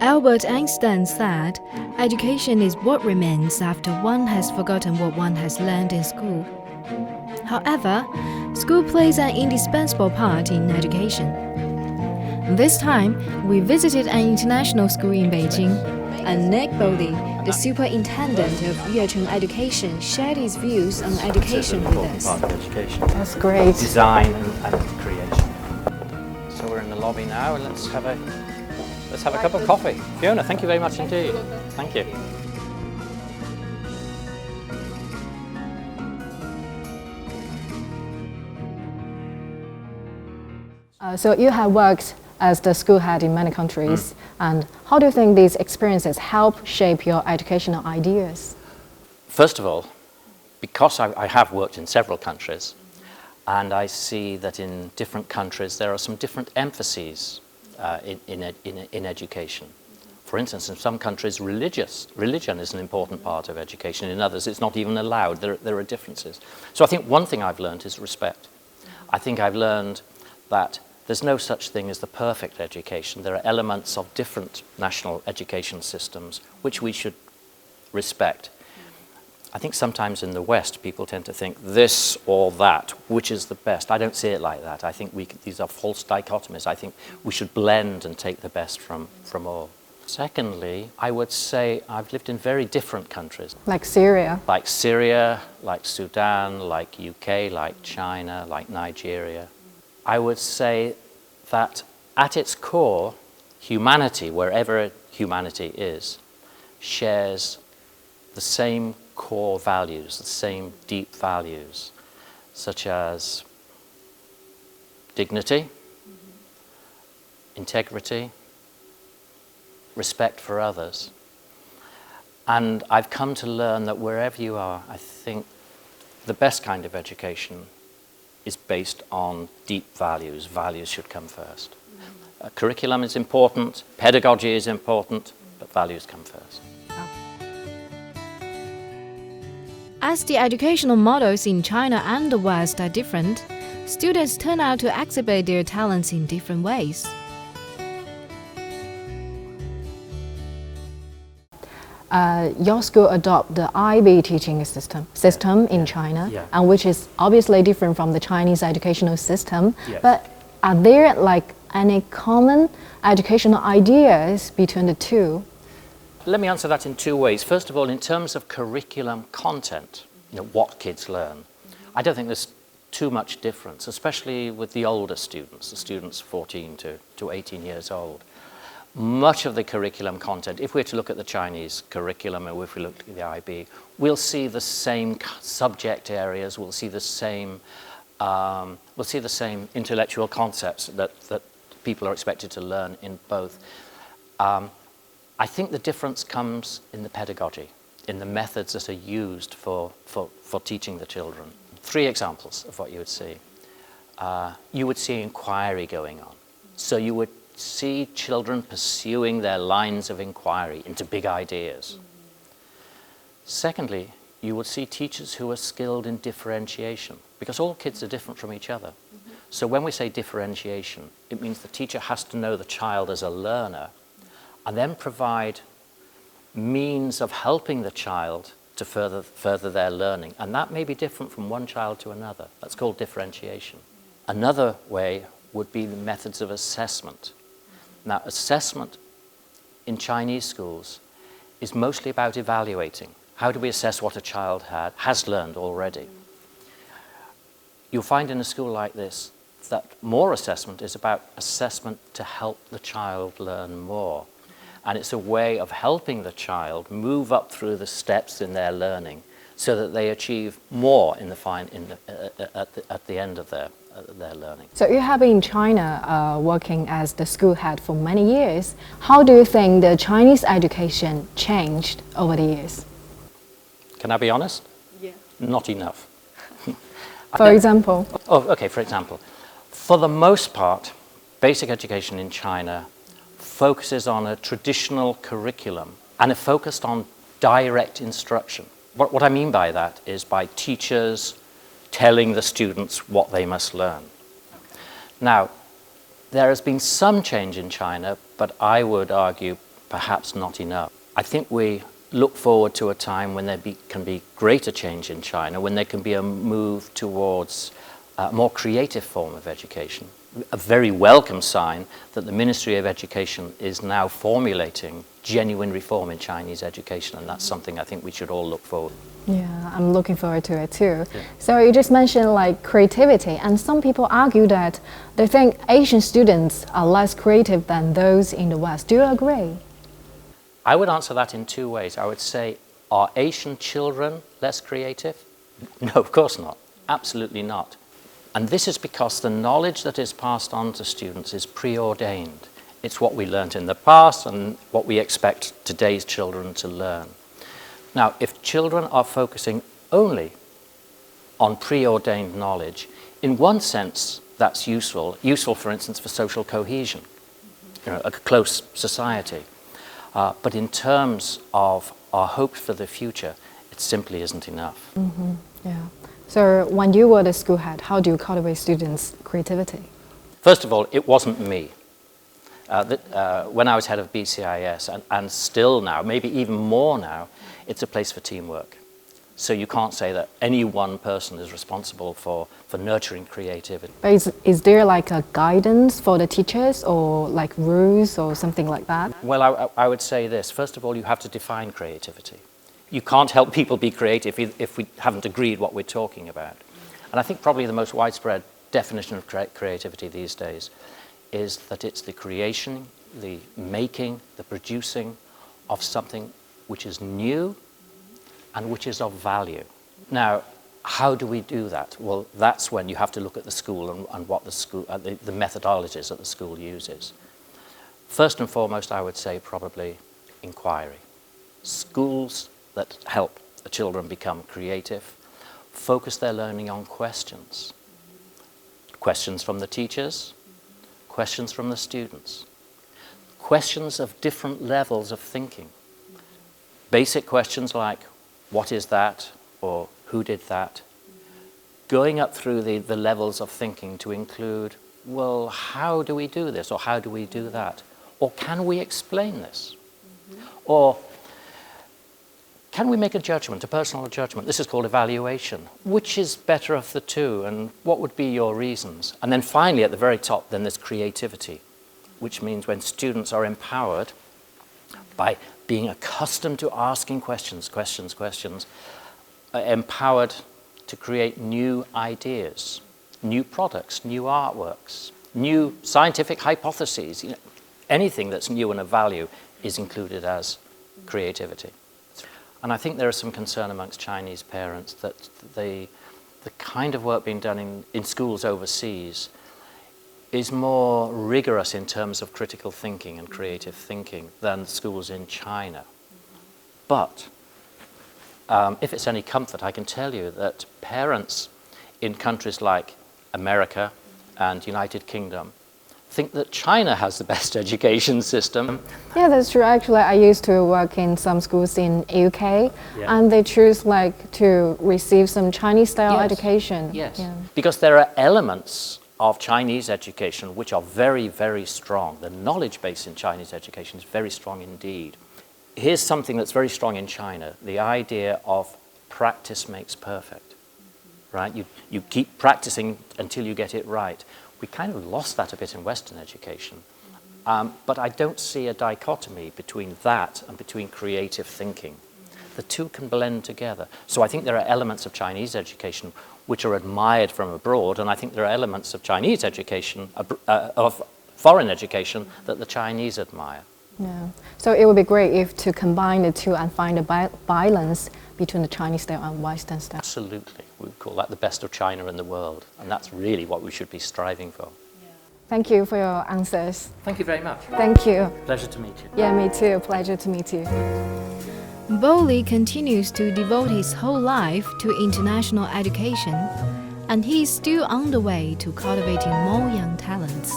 Albert Einstein said, "Education is what remains after one has forgotten what one has learned in school." However, school plays an indispensable part in education. This time, we visited an international school in Beijing, and Nick Bowley, the Superintendent of YueCheng Education, shared his views on education with us. Part of education. That's great. Design and creation. So we're in the lobby now, and let's have a cup of coffee. Fiona, thank you very much indeed. Thank you. So you have worked as the school head in many countries, and how do you think these experiences help shape your educational ideas? First of all, because I have worked in several countries, and I see that in different countries there are some different emphases in education. For instance, in some countries religion is an important part of education. In others it's not even allowed. There are differences. So I think one thing I've learned is respect. I think I've learned that there's no such thing as the perfect education. There are elements of different national education systems which we should respect. I think sometimes in the West people tend to think this or that, which is the best. I don't see it like that. I think these are false dichotomies. I think we should blend and take the best from all. Secondly, I would say I've lived in very different countries. Like Syria? Like Syria, like Sudan, like UK, like China, like Nigeria. I would say that at its core, humanity, wherever humanity is, shares the same core values, the same deep values, such as dignity, integrity, respect for others. And I've come to learn that wherever you are, I think the best kind of education is based on deep values. Values should come first. Curriculum is important, pedagogy is important, but values come first. As the educational models in China and the West are different, students turn out to exhibit their talents in different ways. Your school adopt the IB teaching system in China, and which is obviously different from the Chinese educational system. But are there like any common educational ideas between the two? Let me answer that in two ways. First of all, in terms of curriculum content, what kids learn, I don't think there's too much difference, especially with the older students, the students 14 to 18 years old. Much of the curriculum content, if we're to look at the Chinese curriculum or if we look at the IB, we'll see the same subject areas, we'll see the same intellectual concepts that people are expected to learn in both. I think the difference comes in the pedagogy, in the methods that are used for teaching the children. Three examples of what you would see. You would see inquiry going on. So you would see children pursuing their lines of inquiry into big ideas. Secondly, you would see teachers who are skilled in differentiation, because all kids are different from each other. So when we say differentiation, it means the teacher has to know the child as a learner and then provide means of helping the child to further their learning. And that may be different from one child to another. That's called differentiation. Another way would be the methods of assessment. Now, assessment in Chinese schools is mostly about evaluating. How do we assess what a child has learned already? You'll find in a school like this that more assessment is about assessment to help the child learn more. And it's a way of helping the child move up through the steps in their learning so that they achieve more at the end of their learning. So you have been in China working as the school head for many years. How do you think the Chinese education changed over the years? Can I be honest? Yeah. Not enough. For example? Oh, okay, for example. For the most part, basic education in China focuses on a traditional curriculum and it focused on direct instruction. What I mean by that is by teachers telling the students what they must learn. Now, There has been some change in China, but I would argue perhaps not enough. I think we look forward to a time when can be greater change in China, when there can be a move towards a more creative form of education. A very welcome sign that the Ministry of Education is now formulating genuine reform in Chinese education, and that's something I think we should all look forward to. Yeah, I'm looking forward to it too. Yeah. So you just mentioned like creativity, and some people argue that they think Asian students are less creative than those in the West. Do you agree? I would answer that in two ways. I would say, are Asian children less creative? No, of course not. Absolutely not. And this is because the knowledge that is passed on to students is preordained. It's what we learnt in the past and what we expect today's children to learn. Now, if children are focusing only on preordained knowledge, in one sense that's useful for instance for social cohesion, a close society. But in terms of our hopes for the future, it simply isn't enough. Mm-hmm. Yeah. So when you were the school head, how do you cultivate students' creativity? First of all, it wasn't me. When I was head of BCIS, and still now, maybe even more now, it's a place for teamwork. So you can't say that any one person is responsible for nurturing creativity. But is there like a guidance for the teachers or like rules or something like that? Well, I would say this. First of all, you have to define creativity. You can't help people be creative if we haven't agreed what we're talking about. And I think probably the most widespread definition of creativity these days is that it's the creation, the making, the producing of something which is new and which is of value. Now, how do we do that? Well, that's when you have to look at the school and what the school, the methodologies that the school uses. First and foremost, I would say probably inquiry. Schools that help the children become creative focus their learning on questions. Questions from the teachers, questions from the students, questions of different levels of thinking. Basic questions like, what is that? Or who did that? Going up through the levels of thinking to include, well, how do we do this? Or how do we do that? Or can we explain this? Or can we make a judgment, a personal judgment? This is called evaluation. Which is better of the two, and what would be your reasons? And then finally, at the very top, then there's creativity, which means when students are empowered by being accustomed to asking questions, empowered to create new ideas, new products, new artworks, new scientific hypotheses. Anything that's new and of value is included as creativity. And I think there is some concern amongst Chinese parents that the kind of work being done in schools overseas is more rigorous in terms of critical thinking and creative thinking than schools in China. But if it's any comfort, I can tell you that parents in countries like America and United Kingdom think that China has the best education system. Yeah, that's true. Actually, I used to work in some schools in UK, and they choose like to receive some Chinese-style education. Yes, because there are elements of Chinese education which are very, very strong. The knowledge base in Chinese education is very strong indeed. Here's something that's very strong in China, the idea of practice makes perfect, right? You keep practicing until you get it right. We kind of lost that a bit in Western education. But I don't see a dichotomy between that and between creative thinking. The two can blend together. So I think there are elements of Chinese education which are admired from abroad, and I think there are elements of Chinese education, of foreign education, that the Chinese admire. Yeah. So it would be great if to combine the two and find a balance between the Chinese style and Western style. Absolutely. We would call that the best of China in the world, and that's really what we should be striving for. Thank you for your answers. Thank you very much. Thank you. Pleasure to meet you. Yeah, me too. Pleasure to meet you. Bowley continues to devote his whole life to international education, and he is still on the way to cultivating more young talents.